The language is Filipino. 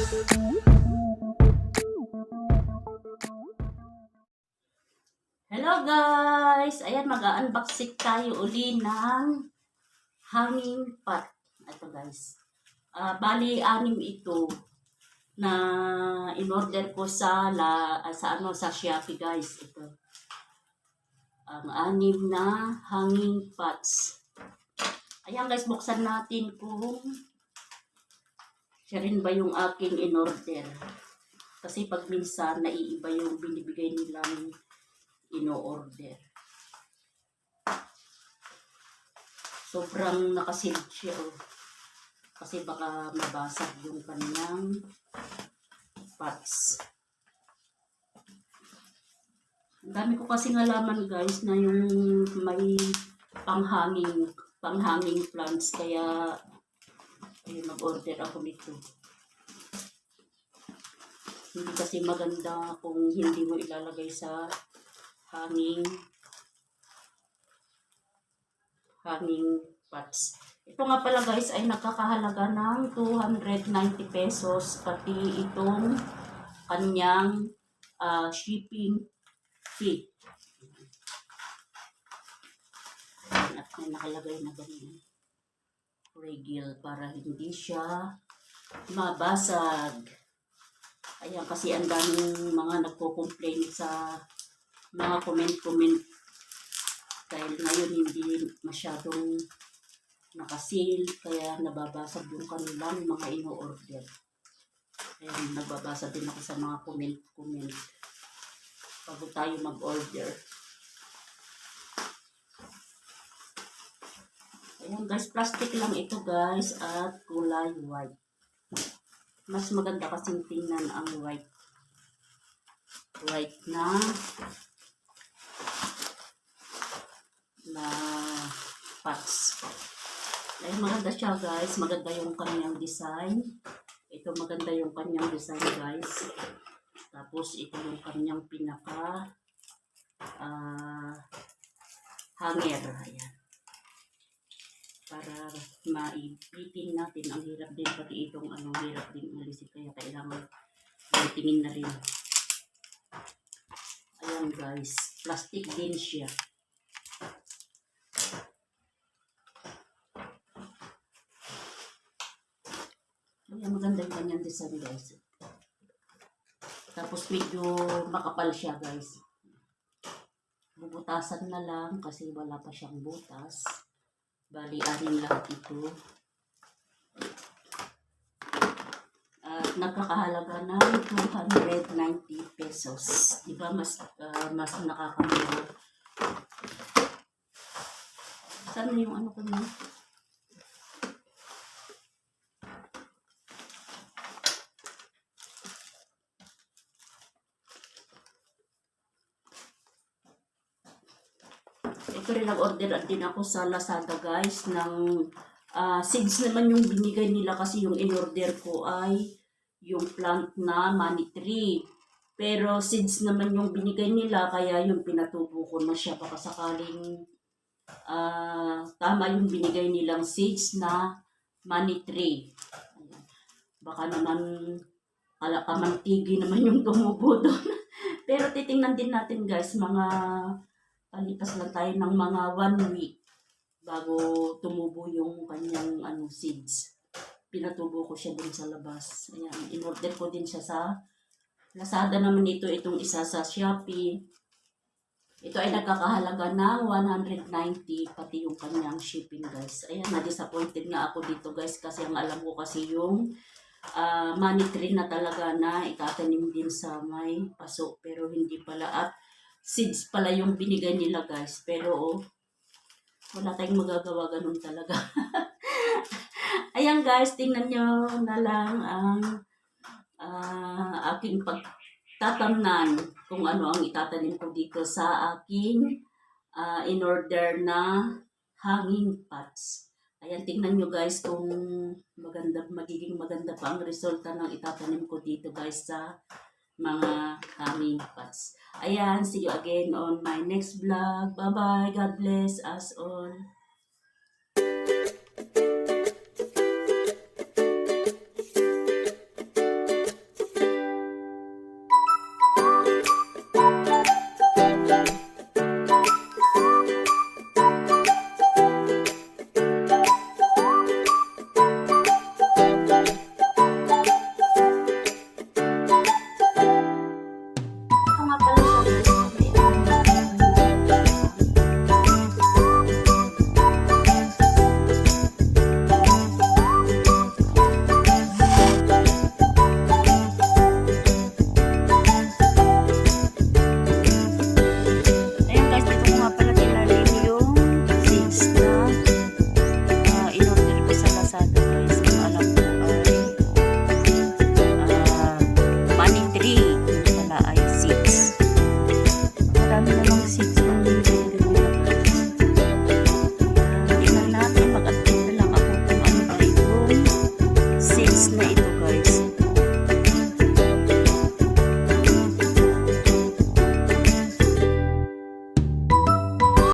Hello guys! Ayan, mag-unboxing tayo uli ng hanging pot. Ito guys. Bali, 6 ito na in-order ko sa Shopee guys. Ito. Ang 6 na hanging pots. Ayan guys, buksan natin kung siya rin ba yung aking in-order. Kasi pag minsan, naiiba yung binibigay nilang ino-order. Sobrang nakasealed siya. Kasi baka mabasag yung kanyang pots. Ang dami ko kasi nalaman guys na yung may panghanging plants. Kaya ayun, nag-order ako nito. Hindi kasi maganda kung hindi mo ilalagay sa hanging pots. Ito nga pala guys ay nagkakahalaga ng 290 pesos pati itong kanyang shipping fee. At may nakalagay na ganyan regil para hindi siya mabasag. Ayan, kasi ang daming mga nagko-complain sa mga comment dahil ngayon hindi masyadong nakasil, kaya nababasag yung kanilang mga ino-order. Kaya nagbabasa din ako sa mga comment bago tayo mag-order. Ayan guys, plastic lang ito guys at kulay white. Mas maganda kasing tingnan ang white na pots. Ay, maganda siya guys. Maganda yung kanyang design. Ito maganda yung kanyang design guys. Tapos ito yung kanyang pinaka hanger. Ayan. Para maipitin natin. Ang hirap din pati itong hirap din ulisin. Kaya kailangan tingin na rin. Ayan guys. Plastic din siya. Ayan, maganda yung kanyang design guys. Tapos medyo makapal siya guys. Bubutasan na lang kasi wala pa siyang butas. Bali, 6 lahat ito. At nagkakahalaga ng 290 pesos. Diba mas nakakamura. Saan yung ko niya? Ito rin nag-order din ako sa Lazada guys ng seeds naman yung binigay nila kasi yung in-order ko ay yung plant na money tree. Pero seeds naman yung binigay nila kaya yung pinatubo ko na siya baka sakaling tama yung binigay nilang seeds na money tree. Baka naman kamantigi naman yung tumubo doon. Pero titingnan din natin guys, mga palipas lang tayo ng mga 1 week bago tumubo yung kanyang seeds. Pinatubo ko siya din sa labas. Ayan, in-order ko din siya sa Lazada naman itong isa sa Shopee. Ito ay nagkakahalaga ng 190 pati yung kanyang shipping guys. Ayan, na-disappointed nga ako dito guys kasi ang alam ko kasi yung money tree na talaga na itatanim din sa may paso pero hindi pala at seeds pala yung binigay nila guys. Pero wala tayong magagawa, ganun talaga. Ayan guys, tingnan nyo na lang ang aking pagtatamnan kung ano ang itatanim ko dito sa aking in-order na hanging pots. Ayan, tingnan nyo guys kung magiging maganda pa ang resulta ng itatanim ko dito guys sa mga hanging pots. Ayan, see you again on my next vlog. Bye-bye. God bless us all.